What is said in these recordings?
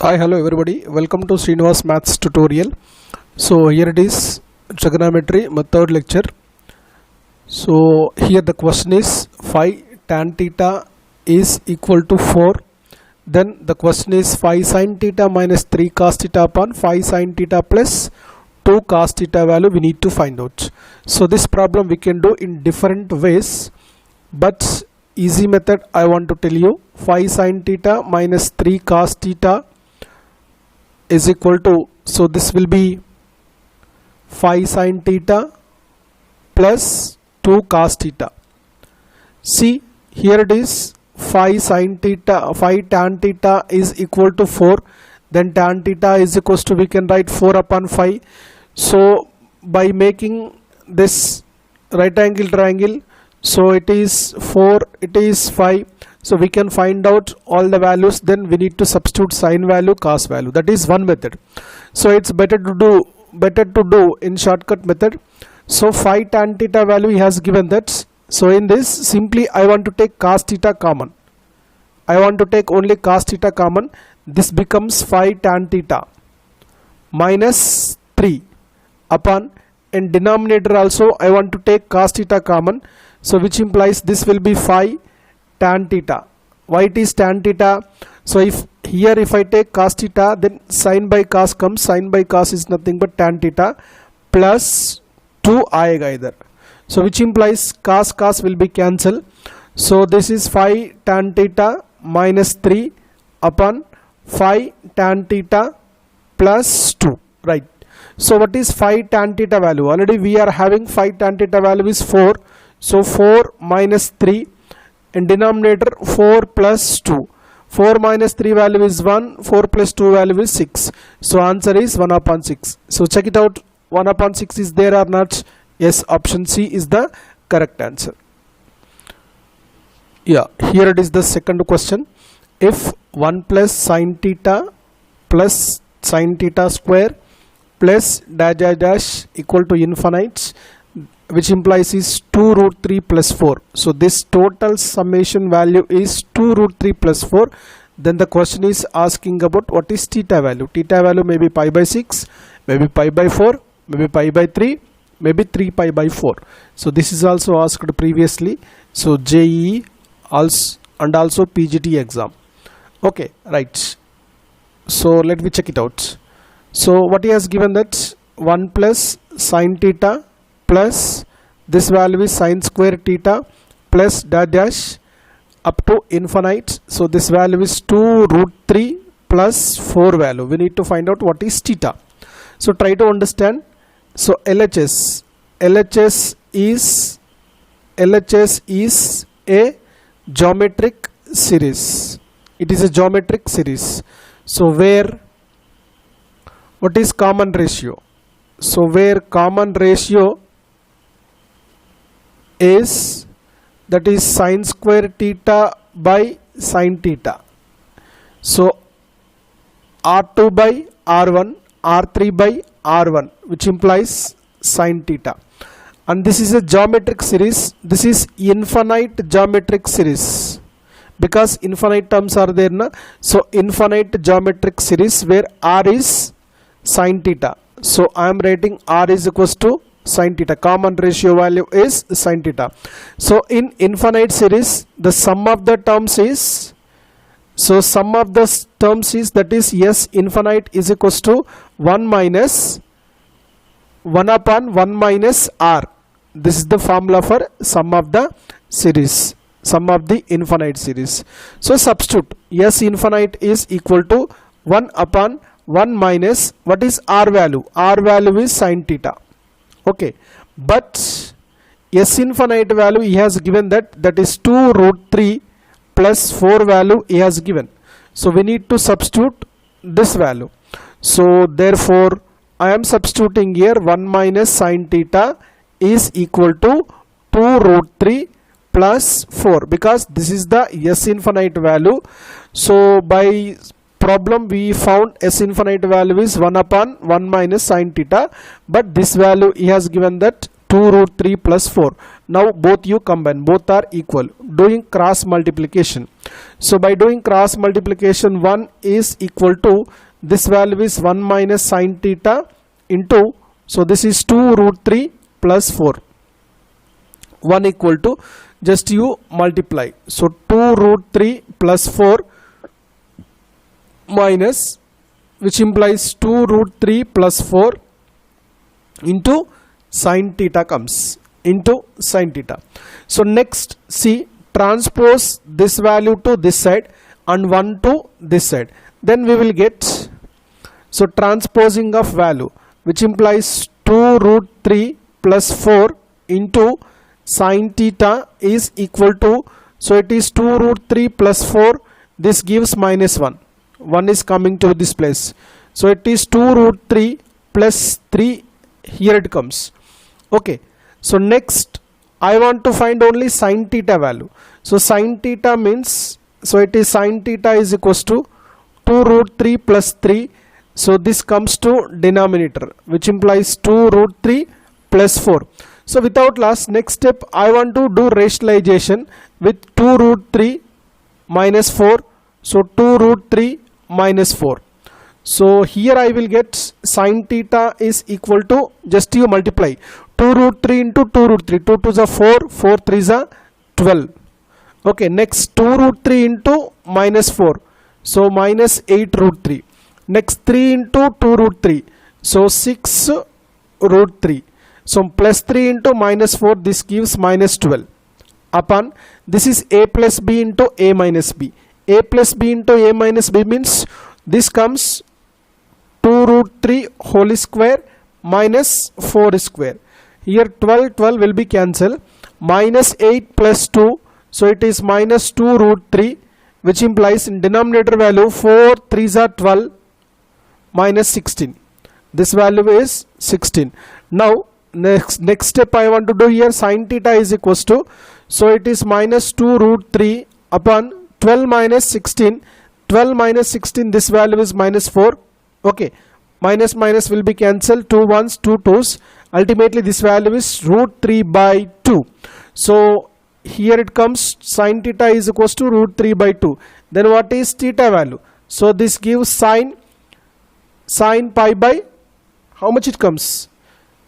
Hi, hello everybody. Welcome to Srinivas Maths tutorial. So here it is, trigonometry method lecture. So here the question is phi tan theta is equal to 4. Then the question is phi sin theta minus 3 cos theta upon phi sin theta plus 2 cos theta value we need to find out. So this problem we can do in different ways, but easy method I want to tell you. Phi sin theta minus 3 cos theta is equal to, so this will be phi sin theta plus 2 cos theta. See, here it is, phi sin theta, phi tan theta is equal to 4. Then tan theta is equal to, we can write 4 upon phi. So by making this right angle triangle, so it is 4, it is 5. So we can find out all the values. Then we need to substitute sin value, cos value. That is one method. So it's better to do in shortcut method. So phi tan theta value he has given that. So in this, simply I want to take cos theta common. I want to take only cos theta common. This becomes phi tan theta minus 3 upon, in denominator also I want to take cos theta common. So which implies this will be phi tan theta. Why it is tan theta? So if I take cos theta, then sin by cos comes. Sin by cos is nothing but tan theta plus 2 aayega idhar. So which implies cos will be cancelled. So this is phi tan theta minus 3 upon phi tan theta plus 2, right? So what is phi tan theta value? Already we are having phi tan theta value is 4. So 4 minus 3, in denominator 4 plus 2. 4 minus 3 value is 1, 4 plus 2 value is 6. So answer is 1 upon 6. So check it out, 1 upon 6 is there or not? Yes, option C is the correct answer. Yeah, here it is the second question. If 1 plus sin theta plus sin theta square plus dash dash dash equal to infinite, which implies is 2 root 3 plus 4. So this total summation value is 2 root 3 plus 4. Then the question is asking about what is theta value. Theta value may be pi by 6, maybe pi by 4, maybe pi by 3, maybe 3 pi by 4. So this is also asked previously. So JEE also and also PGT exam. Okay, right. So let me check it out. So what he has given, that 1 plus sin theta plus this value is sin square theta plus dash dash up to infinite. So this value is 2 root 3 plus 4 value. We need to find out what is theta. So try to understand. So LHS is a geometric series. It is a geometric series. So where, what is common ratio? So where common ratio is, that is sin square theta by sin theta. So R2 by R1, R3 by R1, which implies sin theta. And this is a geometric series. This is infinite geometric series because infinite terms are there na. So infinite geometric series where R is sin theta. So I am writing R is equals to sin theta. Common ratio value is sin theta. So in infinite series, the sum of the terms is, so sum of the terms is, that is S infinite is equals to 1 minus 1 upon 1 minus R. This is the formula for sum of the series, sum of the infinite series. So substitute S infinite is equal to 1 upon 1 minus, what is R value? R value is sin theta. Okay, but S infinite value he has given that is 2 root 3 plus 4 value he has given. So we need to substitute this value. So therefore I am substituting here 1 minus sin theta is equal to 2 root 3 plus 4 because this is the S infinite value. So by problem we found S infinite value is 1 upon 1 minus sin theta, but this value he has given that 2 root 3 plus 4. Now both you combine, both are equal, doing cross multiplication. So by doing cross multiplication, 1 is equal to, this value is 1 minus sin theta into, so this is 2 root 3 plus 4. 1 equal to, just you multiply. So 2 root 3 plus 4 minus, which implies 2 root 3 plus 4 into sin theta comes, into sin theta. So next, see, transpose this value to this side and 1 to this side. Then we will get, so transposing of value, which implies 2 root 3 plus 4 into sin theta is equal to, so it is 2 root 3 plus 4, this gives minus 1. 1 is coming to this place. So it is 2 root 3 plus 3, here it comes. Okay, so next I want to find only sin theta value. So sin theta means, so it is sin theta is equals to 2 root 3 plus 3. So this comes to denominator, which implies 2 root 3 plus 4. So without loss, next step I want to do rationalization with 2 root 3 minus 4. So 2 root 3 minus 4. So here I will get sin theta is equal to, just you multiply 2 root 3 into 2 root 3, 2 2s are 4, 4 3s are 12. Okay, next 2 root 3 into minus 4, so minus 8 root 3. Next 3 into 2 root 3, so 6 root 3. So plus 3 into minus 4, this gives minus 12. Upon, this is a plus b into a minus b. A plus b into a minus b means this comes 2 root 3 whole square minus 4 square. Here 12 will be cancelled. Minus 8 plus 2, so it is minus 2 root 3, which implies in denominator value 4 3s are 12 minus 16. This value is 16. Now next step I want to do here, sin theta is equals to, so it is minus 2 root 3 upon 12 minus 16. 12 minus 16, this value is minus 4. Okay, minus minus will be cancelled, 2 1s 2 2s. Ultimately this value is root 3 by 2. So here it comes, sin theta is equals to root 3 by 2. Then what is theta value? So this gives sin pi by, how much it comes?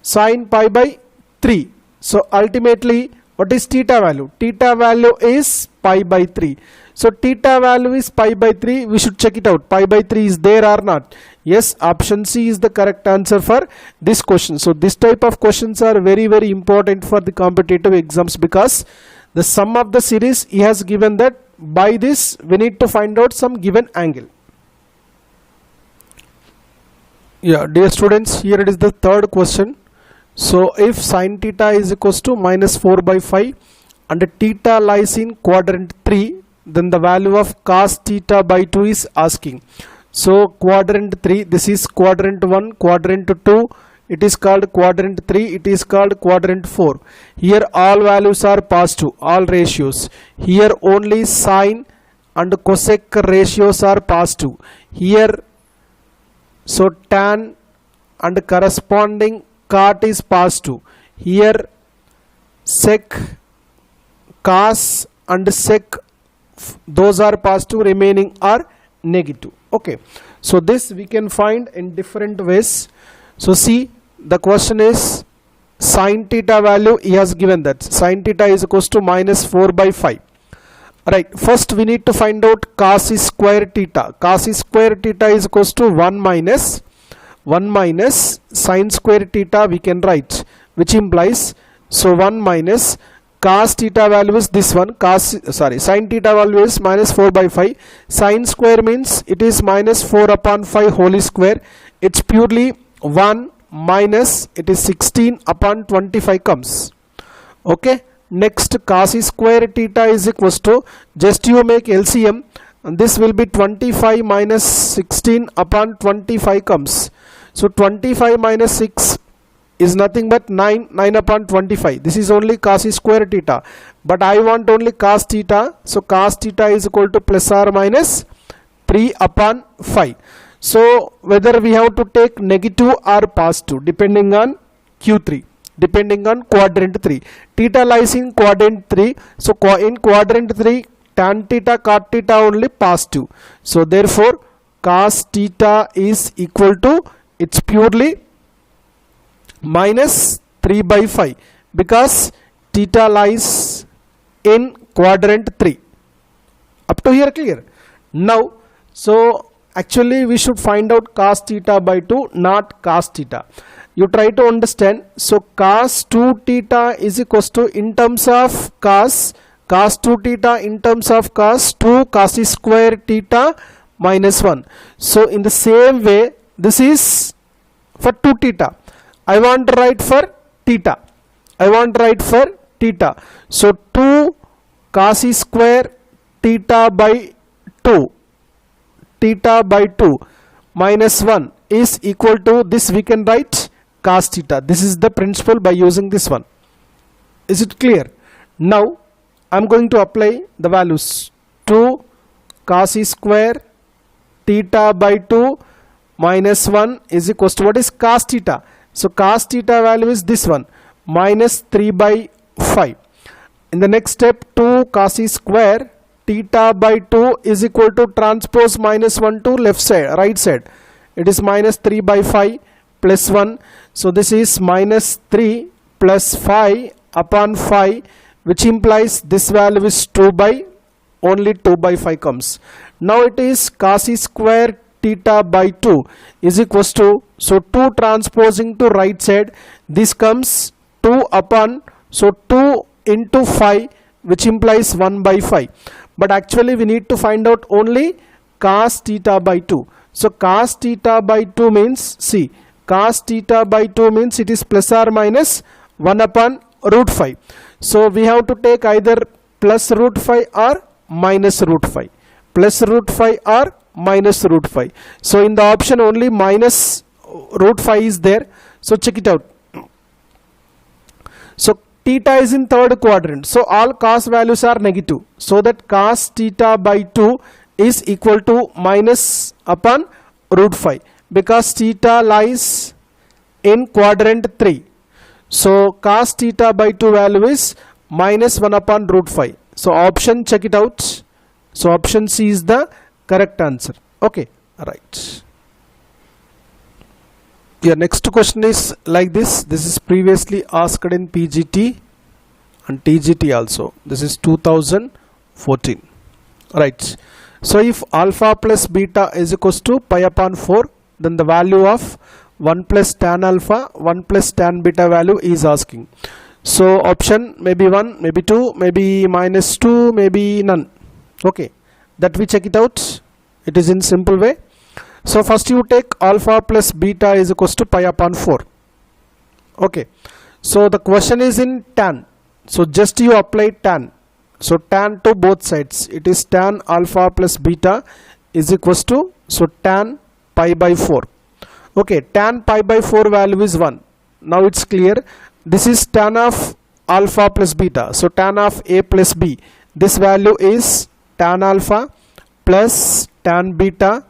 Sin pi by 3. So ultimately what is theta value? Theta value is pi by 3. So theta value is pi by 3. We should check it out. Pi by 3 is there or not? Yes, option C is the correct answer for this question. So this type of questions are very important for the competitive exams, because the sum of the series he has given that by this we need to find out some given angle. Yeah, dear students, here it is the third question. So if sin theta is equals to minus 4 by 5 and theta lies in quadrant 3, then the value of cos theta by 2 is asking. So quadrant 3, this is quadrant 1, quadrant 2, it is called quadrant 3, it is called quadrant 4. Here all values are positive, all ratios. Here only sine and cosec ratios are positive. Here, so tan and corresponding cot is positive. Here sec, cos and sec, those are positive, remaining are negative. Okay, so this we can find in different ways. So see, the question is sin theta value, he has given that sin theta is equals to minus 4 by 5. Alright, first we need to find out cos square theta. Cos square theta is equals to 1 minus sin square theta we can write, which implies, so 1 minus cos theta value is this one, sin theta value is minus 4 by 5. Sin square means it is minus 4 upon 5 whole square. It's purely 1 minus, it is 16 upon 25 comes. Okay, next cos square theta is equals to, just you make LCM, and this will be 25 minus 16 upon 25 comes. So 25 minus 6 is nothing but 9 upon 25. This is only cos square theta, but I want only cos theta. So cos theta is equal to plus or minus 3 upon 5. So whether we have to take negative or positive depending on Q3. depending on quadrant 3. Theta lies in quadrant 3. So in quadrant 3, tan theta cot theta only positive. So therefore cos theta is equal to, it's purely minus 3 by 5 because theta lies in quadrant 3. Up to here clear? Now, so actually we should find out cos theta by 2, not cos theta. You try to understand. So cos 2 theta is equals to, in terms of cos 2 theta in terms of cos 2 cos square theta minus 1. So in the same way, this is for 2 theta. I want to write for theta. So 2 cos square theta by 2 minus 1 is equal to, this we can write cos theta. This is the principle by using this one. Is it clear? Now I am going to apply the values. 2 cos square theta by 2 minus 1 is equals to, what is cos theta? So cos theta value is this one, minus 3 by 5. In the next step, 2 cos square theta by 2 is equal to transpose minus 1 to right side. It is minus 3 by 5 plus 1. So this is minus 3 plus 5 upon 5, which implies this value is 2 by, only 2 by 5 comes. Now it is cos square theta by 2 is equals to, so 2 transposing to right side, this comes 2 upon, so 2 into 5, which implies 1 by 5. But actually we need to find out only cos theta by 2. So cos theta by 2 means, see, cos theta by 2 means it is plus or minus 1 upon root 5. So we have to take either plus root 5 or minus root 5. Plus root 5 or minus root 5. So in the option only minus root 5 is there. So check it out. So theta is in third quadrant. So all cos values are negative. So that cos theta by 2 is equal to minus upon root 5. Because theta lies in quadrant 3. So cos theta by 2 value is minus 1 upon root 5. So option, check it out. So option C is the correct answer. Okay, right. Your next question is like this. This is previously asked in PGT and TGT also. This is 2014. Right. So if alpha plus beta is equals to pi upon 4, then the value of 1 plus tan alpha, 1 plus tan beta value is asking. So option maybe 1, maybe 2, maybe minus 2, maybe none. Okay, that we check it out. It is in simple way. So first you take alpha plus beta is equals to pi upon 4. Okay, so the question is in tan. So just you apply tan. So tan to both sides. It is tan alpha plus beta is equals to, so tan pi by 4. Okay, tan pi by 4 value is 1. Now it's clear. This is tan of alpha plus beta. So tan of A plus B. This value is tan alpha plus tan beta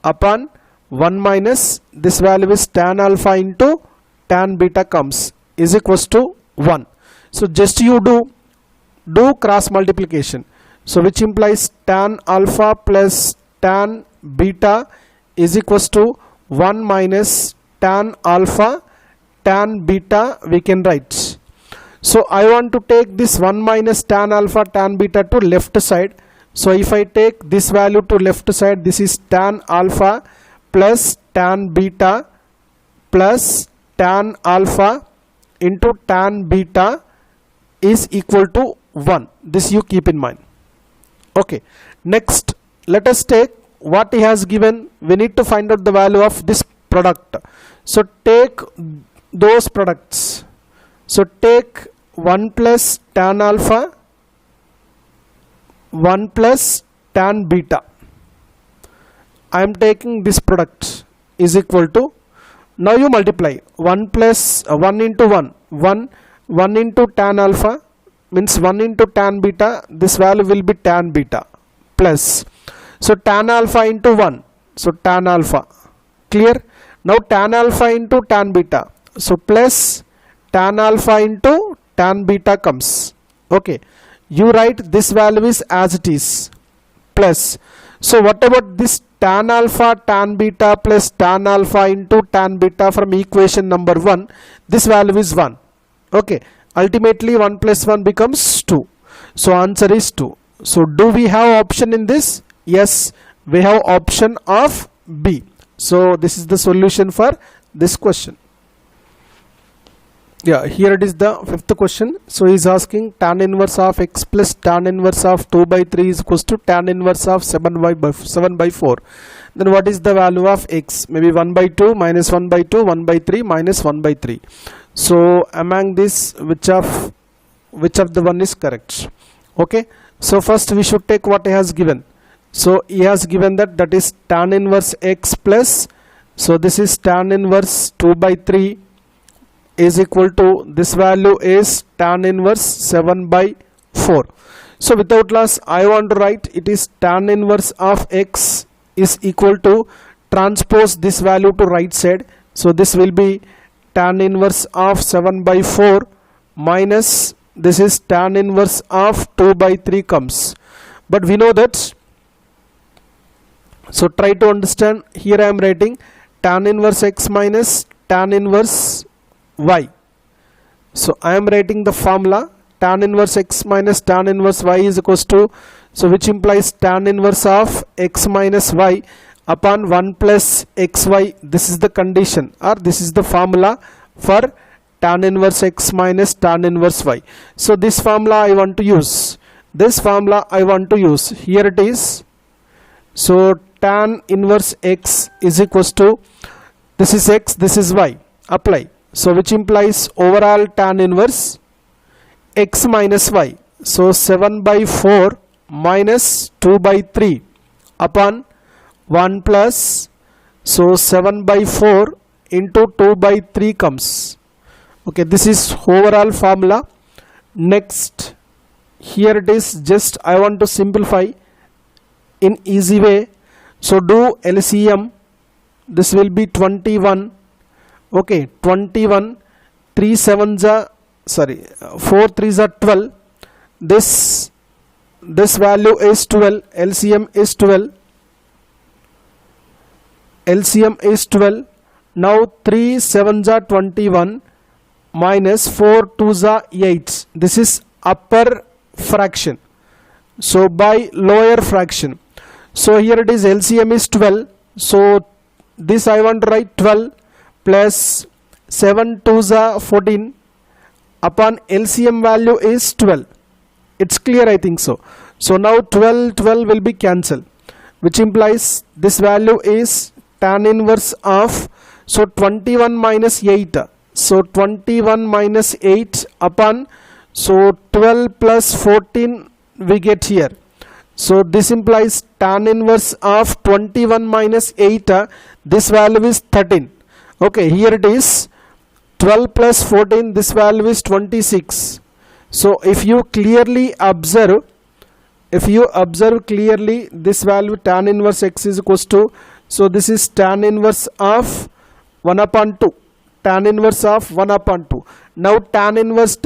upon 1 minus this value is tan alpha into tan beta comes is equals to 1. So just you do cross multiplication. So which implies tan alpha plus tan beta is equals to 1 minus tan alpha tan beta we can write. So I want to take this 1 minus tan alpha tan beta to left side. So if I take this value to left side, this is tan alpha plus tan beta plus tan alpha into tan beta is equal to 1. This you keep in mind. Okay, next let us take what he has given. We need to find out the value of this product. So take those products. So take 1 plus tan alpha, 1 plus tan beta. I am taking this product is equal to, now you multiply 1 plus 1 into 1 into tan alpha means 1 into tan beta, this value will be tan beta plus, so tan alpha into 1, so tan alpha, clear. Now tan alpha into tan beta, so plus tan alpha into tan beta comes. Okay, you write this value is as it is plus. So what about this tan alpha tan beta plus tan alpha into tan beta from equation number 1? This value is 1. Okay, ultimately 1 plus 1 becomes 2. So answer is 2. So do we have option in this? Yes, we have option of B. So this is the solution for this question. Yeah, here it is the fifth question. So he is asking tan inverse of x plus tan inverse of 2 by 3 is equals to tan inverse of 7 by 4. Then what is the value of x? Maybe 1 by 2 minus 1 by 2, 1 by 3 minus 1 by 3. So among this, which of the one is correct? Okay, so first we should take what he has given. So he has given that is tan inverse x plus, so this is tan inverse 2 by 3 is equal to, this value is tan inverse 7 by 4. So without loss I want to write it is tan inverse of x is equal to, transpose this value to right side. So this will be tan inverse of 7 by 4 minus this is tan inverse of 2 by 3 comes. But we know that, so try to understand. Here I am writing tan inverse x minus tan inverse y. So I am writing the formula tan inverse x minus tan inverse y is equals to, so which implies tan inverse of x minus y upon 1 plus xy. This is the condition, or this is the formula for tan inverse x minus tan inverse y. So this formula I want to use. Here it is. So tan inverse x is equals to, this is x, this is y, apply. So which implies overall tan inverse x minus y. So 7 by 4 minus 2 by 3 upon 1 plus, so 7 by 4 into 2 by 3 comes. Okay, this is overall formula. Next, here it is, just I want to simplify in easy way. So do LCM, this will be 21. Okay, 21, 3 7s are, sorry, 4 3s are 12. This value is 12. LCM is 12. Now 3 7s are 21 minus 4 2s are 8. This is upper fraction. So by lower fraction. So here it is, LCM is 12. So this I want to write 12 plus 7 2s are 14 upon LCM value is 12. It's clear, I think so. So now 12 will be cancelled, which implies this value is tan inverse of, so 21 minus 8. So 21 minus 8 upon, so 12 plus 14 we get here. So this implies tan inverse of 21 minus 8, this value is 13. Okay, here it is 12 plus 14, this value is 26. So if you clearly observe, clearly this value tan inverse x is equals to, so this is tan inverse of 1 upon 2. Tan inverse of 1 upon 2. Now tan inverse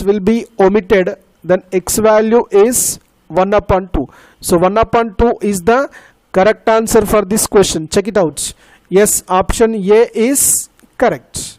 will be omitted, then x value is 1 upon 2. So 1 upon 2 is the correct answer for this question. Check it out. Yes, option A is correct.